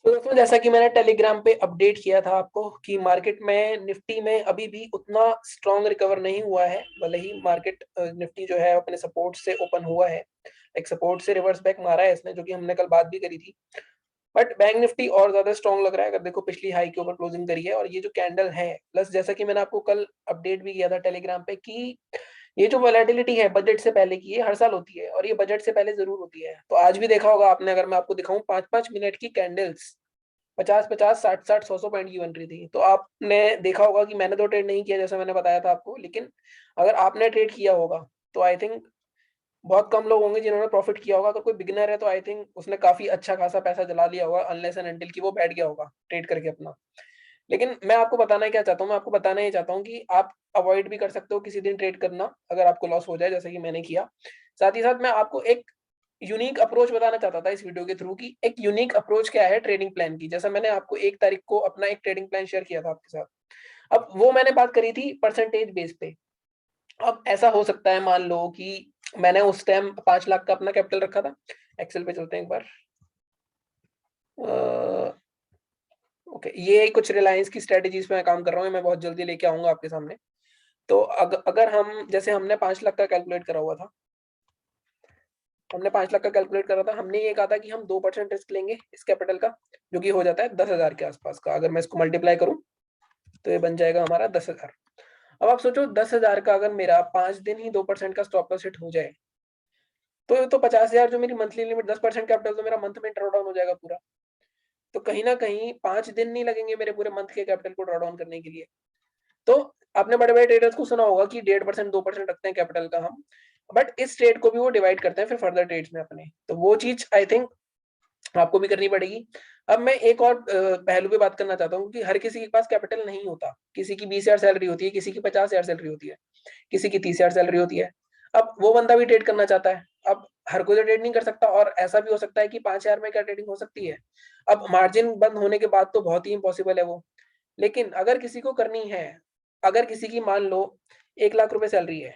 तो दोस्तों जैसा कि मैंने टेलीग्राम पे अपडेट किया था आपको कि मार्केट में निफ्टी में अभी भी उतना स्ट्रॉन्ग रिकवर नहीं हुआ है, भले ही मार्केट निफ्टी जो है अपने सपोर्ट से ओपन हुआ है, एक सपोर्ट से रिवर्स बैक मारा है इसने, जो कि हमने कल बात भी करी थी। बट बैंक निफ्टी और ज्यादा स्ट्रॉन्ग लग रहा है, अगर देखो पिछली हाई के ऊपर क्लोजिंग करी है, और ये जो कैंडल है प्लस जैसा कि मैंने आपको कल अपडेट भी किया था टेलीग्राम पे कि ये जो वोलेटिलिटी है बजट से पहले की, ये हर साल होती है और ये बजट से पहले जरूर होती है। तो आज भी देखा होगा आपने, अगर मैं आपको दिखाऊं 5-5 मिनट की कैंडल्स 50-50, 60-60, 100-100 पॉइंट की बन रही थी। तो आपने देखा होगा कि मैंने तो ट्रेड नहीं किया जैसा मैंने बताया था आपको, लेकिन अगर आपने ट्रेड किया होगा तो आई थिंक बहुत कम लोग होंगे जिन्होंने प्रॉफिट किया होगा। अगर कोई बिगिनर है तो आई थिंक उसने काफी अच्छा खासा पैसा जला लिया होगा, अनलेस एंड अनटिल कि वो बैठ गया होगा ट्रेड करके अपना। लेकिन मैं आपको बताना क्या चाहता हूँ, मैं आपको बताना ये चाहता हूँ कि आप अवॉइड भी कर सकते हो किसी दिन ट्रेड करना, अगर आपको लॉस हो जाए जैसे कि मैंने किया। साथ ही साथ मैं आपको एक यूनिक अप्रोच बताना चाहता था इस वीडियो के थ्रू कि एक यूनिक अप्रोच क्या है ट्रेडिंग प्लान की। जैसा मैंने आपको 1 तारीख को अपना एक ट्रेडिंग प्लान शेयर किया था आपके साथ, अब वो मैंने बात करी थी परसेंटेज बेस पे। अब ऐसा हो सकता है, मान लो कि मैंने उस टाइम 5 लाख का अपना कैपिटल रखा था। एक्सेल पे चलते हैं एक बार। ओके, ये कुछ रिलायंस की स्ट्रेटेजीज पे मैं काम कर रहा हूँ, मैं बहुत जल्दी लेके आऊंगा आपके सामने। तो अगर हम, जैसे हमने 5 लाख का कैलकुलेट करा हुआ था, हमने 5 लाख का कैलकुलेट करा था, हमने ये कहा था कि हम 2% रिस्क लेंगे इस कैपिटल का, जो कि हो जाता है 10,000 के आसपास का। अगर मैं इसको मल्टीप्लाई करूं तो ये बन जाएगा हमारा 10,000। अब आप सोचो 10,000 का अगर मेरा 5 दिन ही 2% का स्टॉप लॉस हिट हो जाए, तो ये तो 50,000 जो मेरी मंथली लिमिट, 10% कैपिटल तो मेरा मंथ में ड्रॉ डाउन हो जाएगा पूरा। तो कहीं ना कहीं 5 दिन नहीं लगेंगे मेरे पूरे मंथ के कैपिटल को ड्रॉ डाउन करने के लिए। तो आपने बड़े बड़े ट्रेडर्स को सुना होगा कि 1.5% 2% रखते हैं कैपिटल का हम, बट इस ट्रेड को भी वो डिवाइड करते हैं फिर फर्दर ट्रेड्स में अपने। तो वो चीज आई थिंक आपको भी करनी पड़ेगी। अब मैं एक और पहलू पे बात करना चाहता हूँ कि हर किसी के पास कैपिटल नहीं होता। किसी की 20,000 सैलरी होती है, किसी की 50,000 सैलरी होती है, किसी की 30,000 सैलरी होती है। अब वो बंदा भी ट्रेड करना चाहता है, अब हर कोई तो ट्रेड नहीं कर सकता, और ऐसा भी हो सकता है कि 5,000 में क्या ट्रेडिंग हो सकती है। अब मार्जिन बंद होने के बाद तो बहुत ही इम्पॉसिबल है वो। लेकिन अगर किसी को करनी है, अगर किसी की मान लो 1 लाख रुपए सैलरी है,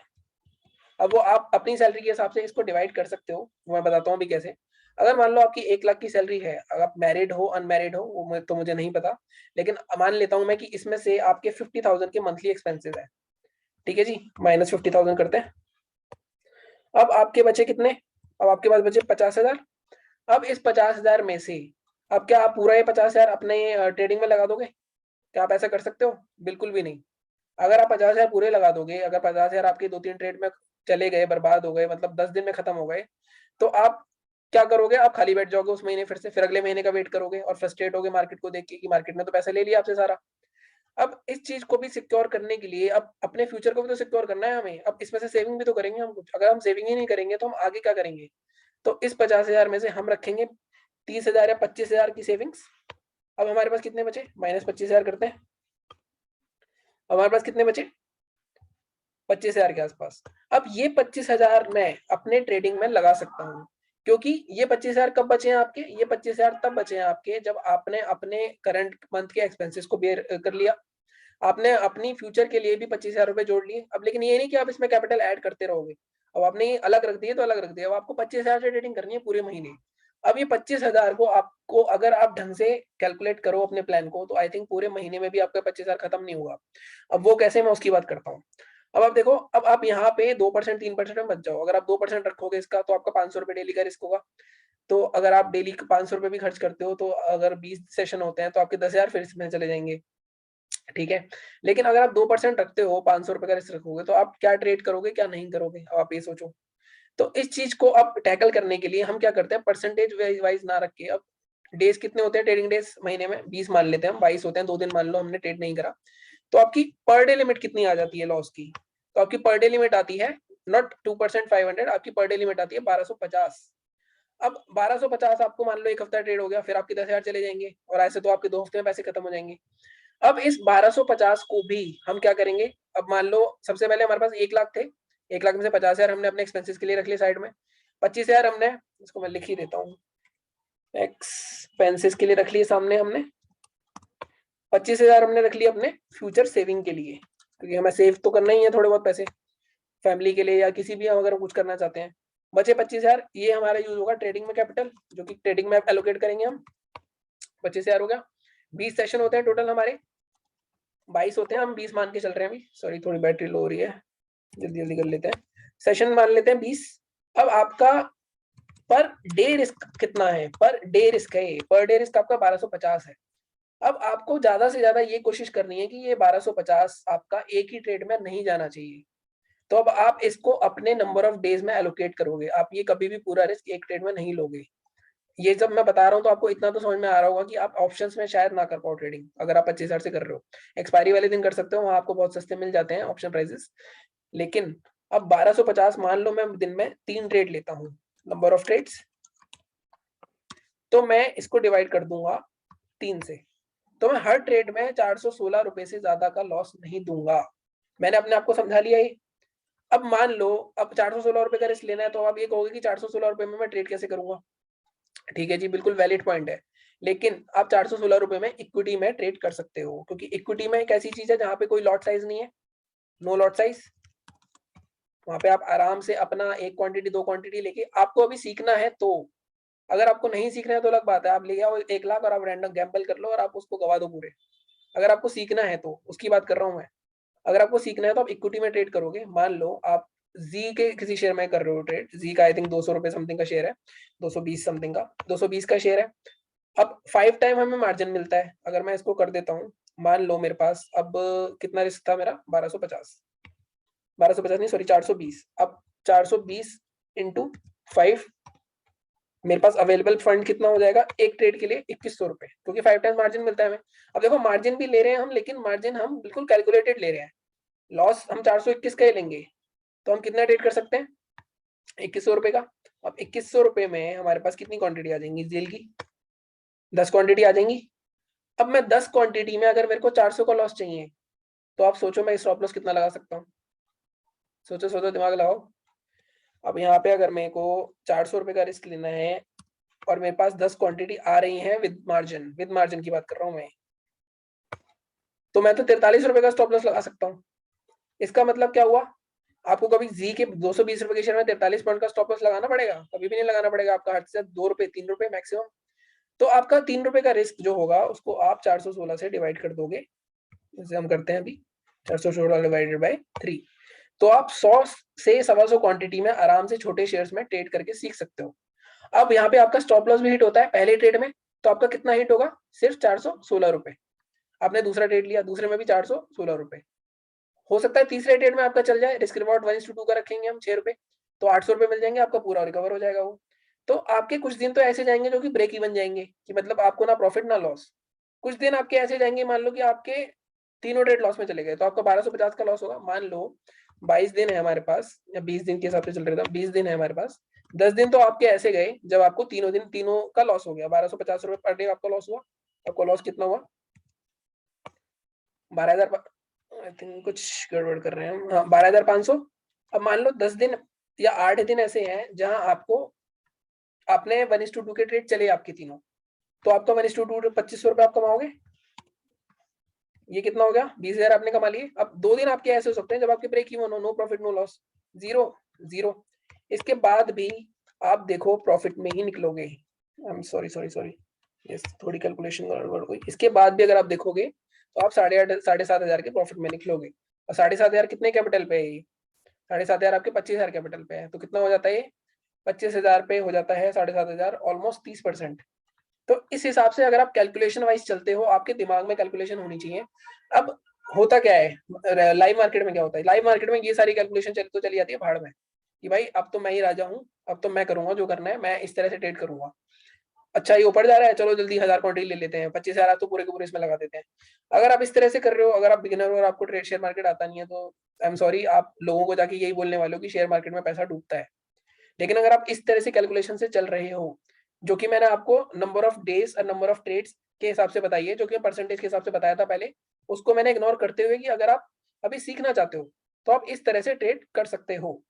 अब वो आप अपनी सैलरी के हिसाब से इसको डिवाइड कर सकते हो, मैं बताता हूँ अभी कैसे। अगर मान लो आपकी 1 लाख की सैलरी है, अगर आप मैरिड हो अनमैरिड हो वो तो मुझे नहीं पता, लेकिन मान लेता हूँ मैं कि इसमें से आपके 50,000 के मंथली एक्सपेंसेस है, ठीक है जी, -50,000 करते हैं। अब आपके बचे कितने, अब आपके पास बचे 50,000। अब इस 50,000 में से, अब क्या आप पूरा ये 50,000 अपने ट्रेडिंग में लगा दोगे? क्या आप ऐसा कर सकते हो? बिल्कुल भी नहीं। अगर आप 50,000 पूरे लगा दोगे, अगर 50,000 आपके 2-3 ट्रेड में चले गए, बर्बाद हो गए, मतलब 10 दिन में खत्म हो गए, तो आप क्या करोगे? आप खाली बैठ जाओगे उस महीने, फिर से फिर अगले महीने का वेट करोगे और फ्रस्ट्रेट होगे मार्केट को देख के कि मार्केट ने तो पैसा ले लिया आपसे सारा। अब इस चीज को भी सिक्योर करने के लिए, अब अपने फ्यूचर को भी तो सिक्योर करना है हमें, अब इसमें से सेविंग भी तो करेंगे हम कुछ। अगर हम सेविंग ही नहीं करेंगे तो हम आगे क्या करेंगे? तो इस 50,000 में से हम रखेंगे 30,000 या 25,000 की सेविंग्स। अब हमारे पास कितने बचे? -25,000 करते हैं। अब हमारे पास कितने बचे? 25,000 के आसपास। अब ये 25,000 मैं अपने ट्रेडिंग में लगा सकता हूँ, क्योंकि ये 25,000 कब बचे हैं आपके? ये 25,000 तब बचे हैं आपके जब आपने अपने करंट मंथ के एक्सपेंसेस को बेयर कर लिया, आपने अपनी फ्यूचर के लिए भी 25,000 रुपए जोड़ लिए। अब लेकिन ये नहीं कि आप इसमें कैपिटल ऐड करते रहोगे। अब आपने ये अलग रख दिए तो अलग रख दिया, अब आपको 25,000 से ट्रेडिंग करनी है पूरे महीने। अब ये 25,000 को आपको अगर आप ढंग से कैलकुलेट करो अपने प्लान को, तो आई थिंक पूरे महीने में भी आपका 25,000 खत्म नहीं होगा। अब वो कैसे, मैं उसकी बात करता हूँ। अब आप देखो, अब आप यहाँ पे 2% 3% में बच जाओ। अगर आप 2% रखोगे इसका, तो आपका 500 रुपए डेली का रिस्क होगा। तो अगर आप डेली 500 रुपए भी खर्च करते हो, तो अगर 20 सेशन होते हैं तो आपके 10,000 फिर इसमें चले जाएंगे, ठीक है। लेकिन अगर आप 2% रखते हो, 500 रुपए का रिस्क रखोगे, तो आप क्या ट्रेड करोगे क्या नहीं करोगे, अब आप ये सोचो। तो इस चीज को अब टैकल करने के लिए हम क्या करते हैं, परसेंटेज वाइज ना रख के, अब डेज कितने होते हैं ट्रेडिंग डेज महीने में? 20 मान लेते हैं हम, 22 होते हैं, 2 दिन मान लो हमने ट्रेड नहीं करा, तो आपकी पर डे लिमिट कितनी आ जाती है लॉस की? तो आपकी पर डे लिमिट आती है नॉट 2% 500, आपकी पर डे लिमिट आती है 1250। अब 1250 आपको मान लो एक हफ्ता ट्रेड हो गया, फिर आपके 10,000 चले जाएंगे, और ऐसे तो आपके 2 हफ्ते में पैसे खत्म हो जाएंगे। अब इस 1250 को भी हम क्या करेंगे? अब मान लो सबसे पहले हमारे पास 1 लाख थे, 1 लाख में से 50,000 हमने अपने एक्सपेंसेस के लिए रख लिए साइड में, 25,000 हमने, इसको मैं लिख ही देता हूँ, एक्सपेंसेस के लिए रख लिए सामने हमने, 25,000 हमने रख लिए अपने फ्यूचर सेविंग के लिए, क्योंकि हमें सेव तो करना ही है थोड़े बहुत पैसे फैमिली के लिए या किसी भी हम अगर कुछ करना चाहते हैं। बचे 25,000, ये हमारा यूज होगा ट्रेडिंग में कैपिटल, जो कि ट्रेडिंग में एलोकेट करेंगे हम। 25,000 हो गया। 20 सेशन होते हैं टोटल हमारे, 22 होते हैं, हम 20 मान के चल रहे हैं अभी। सॉरी थोड़ी बैटरी लो हो रही है, जल्दी जल्दी कर लेते हैं। सेशन मान लेते हैं 20। अब आपका पर डे रिस्क कितना है, पर डे रिस्क है, पर डे रिस्क आपका 1250 है। अब आपको ज्यादा से ज्यादा ये कोशिश करनी है कि ये 1250 आपका एक ही ट्रेड में नहीं जाना चाहिए। तो अब आप इसको अपने नंबर ऑफ डेज में एलोकेट करोगे, आप ये कभी भी पूरा रिस्क एक ट्रेड में नहीं लोगे। ये जब मैं बता रहा हूँ तो आपको इतना तो समझ में आ रहा होगा कि आप ऑप्शंस में शायद ना कर पाओ ट्रेडिंग, अगर आप 25,000 से कर रहे हो। एक्सपायरी वाले दिन कर सकते हो, वहां आपको बहुत सस्ते मिल जाते हैं ऑप्शन प्राइसेस। लेकिन अब 1250 मान लो मैं दिन में 3 ट्रेड लेता हूँ, नंबर ऑफ ट्रेड्स, तो मैं इसको डिवाइड कर दूंगा 3 से। तो मैं हर ट्रेड में 416 रुपए से ज्यादा का लॉस नहीं दूंगा। मैंने अपने आप को समझा लिया ही। अब मान लो अब 416 रुपए का रिस्क लेना है, तो आप ये कहोगे कि 416 रुपए में मैं ट्रेड कैसे करूंगा। ठीक है जी, बिल्कुल वैलिड पॉइंट है। लेकिन आप 416 रुपए में इक्विटी में ट्रेड कर सकते हो, क्योंकि इक्विटी में एक ऐसी चीज है जहां पे कोई लॉट साइज नहीं है, नो लॉट साइज। वहां पे आप आराम से अपना एक क्वांटिटी दो क्वांटिटी लेके, आपको अभी सीखना है तो, अगर आपको नहीं सीखना है तो अलग बात है, आप ले आओ 1 लाख और आप रैंडम गैम्बल कर लो और आप उसको गवा दो पूरे। अगर आपको सीखना है तो उसकी बात कर रहा हूं मैं। अगर आपको सीखना है तो आप इक्विटी में ट्रेड करोगे। मान लो आप जी के किसी शेयर में कर रहे हो ट्रेड, जी का आई थिंक 200 रुपए समथिंग का शेयर है, 220 समथिंग का, 220 का शेयर है। अब 5 टाइम हमें मार्जिन मिलता है। अगर मैं इसको कर देता हूँ, मान लो मेरे पास अब कितना रिस्क था मेरा, 1250, 1250 नहीं सॉरी 420। अब 420 इंटू 5, मेरे पास अवेलेबल फंड कितना हो जाएगा एक ट्रेड के लिए, 2100 रुपए, क्योंकि 5 टाइम मार्जिन मिलता है हमें। अब देखो मार्जिन भी ले रहे हैं हम, लेकिन मार्जिन हम बिल्कुल कैलकुलेटेड ले रहे हैं। लॉस हम 421 का ही लेंगे, तो हम कितना ट्रेड कर सकते हैं, 2100 रुपए का। अब 2100 रुपए में हमारे पास कितनी क्वांटिटी आ जाएंगी जेल की, 10 क्वांटिटी आ जाएंगी। अब मैं 10 क्वांटिटी में अगर मेरे को 400 का लॉस चाहिए, तो आप सोचो मैं स्टॉप लॉस कितना लगा सकता हूँ। सोचो सोचो, दिमाग लगाओ। अब यहाँ पे अगर मेरे को 400 रुपए का रिस्क लेना है और मेरे पास 10 क्वांटिटी आ रही है विद मार्जिन की बात कर रहा हूँ मैं, तो मैं तो 43 रुपए का स्टॉप लॉस लगा सकता हूँ। इसका मतलब क्या हुआ, आपको कभी जी के 220 रुपए के शेयर में 43 पॉइंट का स्टॉप लॉस लगाना पड़ेगा? कभी भी नहीं लगाना पड़ेगा, आपका हद से 2 रुपए 3 रुपए मैक्सिमम। तो आपका 3 रुपए का रिस्क जो होगा उसको आप 416 से डिवाइड कर दोगे, जैसे हम करते हैं अभी, 416 डिवाइडेड बाय 3। तो आप 100 से 125 क्वांटिटी में आराम से छोटे शेयर्स में ट्रेड करके सीख सकते हो। अब यहाँ पे आपका स्टॉप लॉस भी हिट होता है पहले ट्रेड में, तो आपका कितना हिट होगा, सिर्फ 416 रुपए। आपने दूसरा ट्रेड लिया, दूसरे में भी 416 रुपए। हो सकता है तीसरे ट्रेड में आपका चल जाए, रिस्क रिवॉर्ड 1:2 का रखेंगे हम 6 रुपए, तो 800 रुपए मिल जाएंगे, आपका पूरा रिकवर हो जाएगा वो। तो आपके कुछ दिन तो ऐसे जाएंगे जो कि ब्रेक इवन जाएंगे, कि मतलब आपको ना प्रॉफिट ना लॉस। कुछ दिन आपके ऐसे जाएंगे, मान लो कि आपके तीनों ट्रेड लॉस में चले गए, तो आपका 1250 का लॉस होगा। मान लो 22 दिन है हमारे पास, या 20 दिन के हिसाब से चल रहा था, 20 दिन है हमारे पास, 10 दिन तो आपके ऐसे गए जब आपको तीनों दिन तीनों का लॉस हो गया, 1250 रुपए पर डे आपका लॉस हुआ। आपको लॉस कितना हुआ, 12,000, आई थिंक कुछ गड़बड़ कर रहे हैं हम, हाँ 12,500। अब मान लो 10 दिन या 8 दिन ऐसे हैं जहां आपको, आपने 1:2 के ट्रेड चले आपके तीनों, तो आपका 1:2 2500 रुपए आप कमाओगे। ये कितना हो गया, 20,000 आपने कमा लिए। अब 2 दिन आपके ऐसे हो सकते हैं जब आपके ब्रेक इवन हो, no profit no loss, zero zero. इसके बाद भी आप देखो प्रॉफिट में ही निकलोगे। I am sorry sorry sorry, yes थोड़ी कैलकुलेशन गड़बड़ हुई। इसके बाद भी अगर आप देखोगे तो आप 8,500 7,500 के प्रॉफिट में निकलोगे। और 7,500 कितने कैपिटल पे है, 7,500 आपके 25,000 कैपिटल पे है, तो कितना हो जाता है ये, 25,000 पे हो जाता है 7,500, ऑलमोस्ट 30%। तो इस हिसाब से अगर आप कैलकुलेशन वाइज चलते हो, आपके दिमाग में कैलकुलेशन होनी चाहिए। अब होता क्या है लाइव मार्केट में, क्या होता है लाइव मार्केट में, ये सारी कैलकुलेशन चली तो चली जाती है भाड़ में, कि भाई अब तो मैं ही राजा हूँ, अब तो मैं करूंगा जो करना है, मैं इस तरह से ट्रेड करूंगा। अच्छा ये ऊपर जा रहा है, चलो जल्दी 1000 क्वांटिटी ले लेते हैं, 25,000 तो पूरे के पूरे इसमें लगा देते हैं। अगर आप इस तरह से कर रहे हो, अगर आप बिगिनर हो और आपको ट्रेड शेयर मार्केट आता नहीं है, तो आई एम सॉरी, आप लोगों को जाके यही बोलने वाले हो कि शेयर मार्केट में पैसा डूबता है। लेकिन अगर आप इस तरह से कैलकुलेशन से चल रहे हो, जो कि मैंने आपको नंबर ऑफ डेज और नंबर ऑफ ट्रेड्स के हिसाब से बताई है, जो कि परसेंटेज के हिसाब से बताया था पहले, उसको मैंने इग्नोर करते हुए कि अगर आप अभी सीखना चाहते हो तो आप इस तरह से ट्रेड कर सकते हो।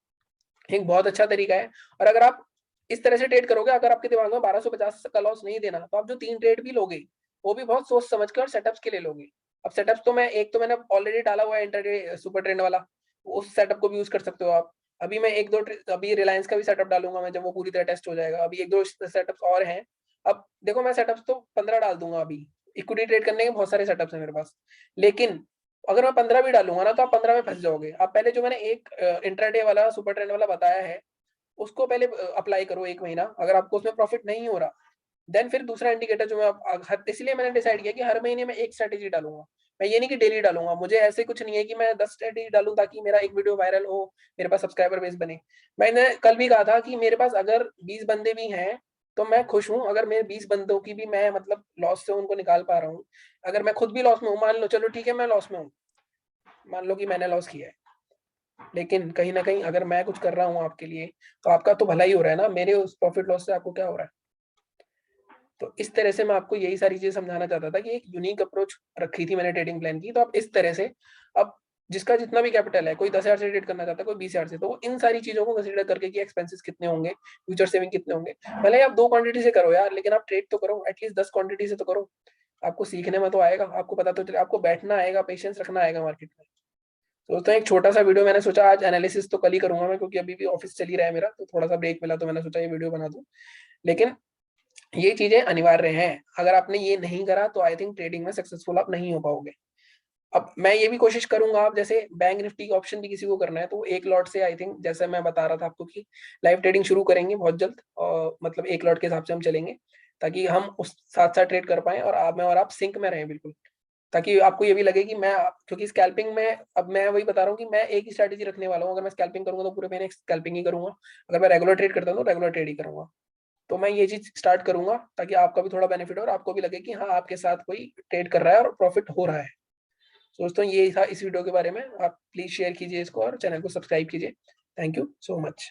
एक बहुत अच्छा तरीका है। और अगर आप इस तरह से ट्रेड करोगे, अगर आपके दिमाग में 1250 का लॉस नहीं देना, तो आप जो 3 ट्रेड भी लोगे वो भी बहुत सोच समझ कर सेटअप्स के लिए लोगे। अब सेटअप्स तो मैं एक तो मैंने ऑलरेडी डाला हुआ है, इंटरडे सुपर ट्रेंड वाला, उस सेटअप को भी यूज कर सकते हो आप। अभी मैं एक दो अभी रिलायंस का भी सेटअप डालूंगा मैं, जब वो पूरी तरह टेस्ट हो जाएगा। अभी एक दो सेटअप्स और हैं अब देखो मैं सेटअप्स तो 15 डाल दूंगा अभी, इक्विटी ट्रेड करने के बहुत सारे सेटअप्स हैं मेरे पास, लेकिन अगर मैं 15 भी डालूंगा ना तो आप 15 में फंस जाओगे। आप पहले जो मैंने एक इंट्राडे वाला सुपर ट्रेंड वाला बताया है उसको पहले अप्लाई करो 1 महीना, अगर आपको उसमें प्रॉफिट नहीं हो रहा देन फिर दूसरा इंडिकेटर जो मैं इसलिए मैंने डिसाइड किया कि हर महीने में एक स्ट्रेटेजी डालूंगा। मैं ये नहीं कि डेली डालूंगा, मुझे ऐसे कुछ नहीं है कि मैं 10 स्ट्रेटेजी डालूं ताकि मेरा एक वीडियो वायरल हो, मेरे पास सब्सक्राइबर बेस बने। मैंने कल भी कहा था कि मेरे पास अगर 20 बंदे भी हैं तो मैं खुश हूं, अगर मेरे 20 बंदों की भी मैं मतलब लॉस से उनको निकाल पा रहा हूँ। अगर मैं खुद भी लॉस में हूँ, मान लो चलो ठीक है मैं लॉस में हूँ, मान लो कि मैंने लॉस किया है, लेकिन कहीं ना कहीं अगर मैं कुछ कर रहा हूँ आपके लिए तो आपका तो भला ही हो रहा है ना, मेरे उस प्रॉफिट लॉस से आपको क्या हो रहा है। तो इस तरह से मैं आपको यही सारी चीजें समझाना चाहता था कि एक यूनिक अप्रोच रखी थी मैंने ट्रेडिंग प्लान की। तो आप इस तरह से, अब जिसका जितना भी कैपिटल है, कोई 10,000 से ट्रेड करना चाहता है, कोई 20,000 से, तो वो इन सारी चीजों को कंसीडर करके कि एक्सपेंसेस कितने होंगे, फ्यूचर सेविंग कितने होंगे, भले ही आप 2 क्वांटिटी से करो यार, लेकिन आप ट्रेड तो करो एटलीस्ट 10 क्वांटिटी से तो करो। आपको सीखने में तो आएगा, आपको पता तो चले, आपको बैठना आएगा, पेशेंस रखना आएगा मार्केट में। तो दोस्तों एक छोटा सा वीडियो मैंने सोचा, आज एनालिसिस तो कल ही करूंगा मैं क्योंकि अभी भी ऑफिस चल ही रहा है मेरा, तो थोड़ा सा ब्रेक मिला तो मैंने सोचा ये वीडियो बना दूं। लेकिन ये चीजें अनिवार्य हैं, अगर आपने ये नहीं करा तो आई थिंक ट्रेडिंग में सक्सेसफुल आप नहीं हो पाओगे। अब मैं ये भी कोशिश करूंगा, आप जैसे बैंक निफ्टी का ऑप्शन भी किसी को करना है तो एक लॉट से आई थिंक, जैसे मैं बता रहा था आपको कि लाइव ट्रेडिंग शुरू करेंगे बहुत जल्द, और मतलब एक लॉट के हिसाब से हम चलेंगे ताकि हम उस साथ साथ ट्रेड कर पाए और आप सिंक में रहें बिल्कुल, ताकि आपको ये भी लगे कि मैं, क्योंकि स्कैल्पिंग में अब मैं वही बता रहा हूँ कि मैं एक ही स्ट्रैटेजी रखने वाला हूँ। अगर मैं स्कैल्पिंग करूंगा तो पूरे महीने स्कैल्पिंग ही करूंगा, अगर मैं रेगुलर ट्रेड करता हूँ तो रेगुलर ट्रेड ही करूंगा। तो मैं ये चीज स्टार्ट करूंगा ताकि आपका भी थोड़ा बेनिफिट हो और आपको भी लगे कि हाँ आपके साथ कोई ट्रेड कर रहा है और प्रॉफिट हो रहा है। तो दोस्तों ये था इस वीडियो के बारे में, आप प्लीज शेयर कीजिए इसको और चैनल को सब्सक्राइब कीजिए। Thank you so much.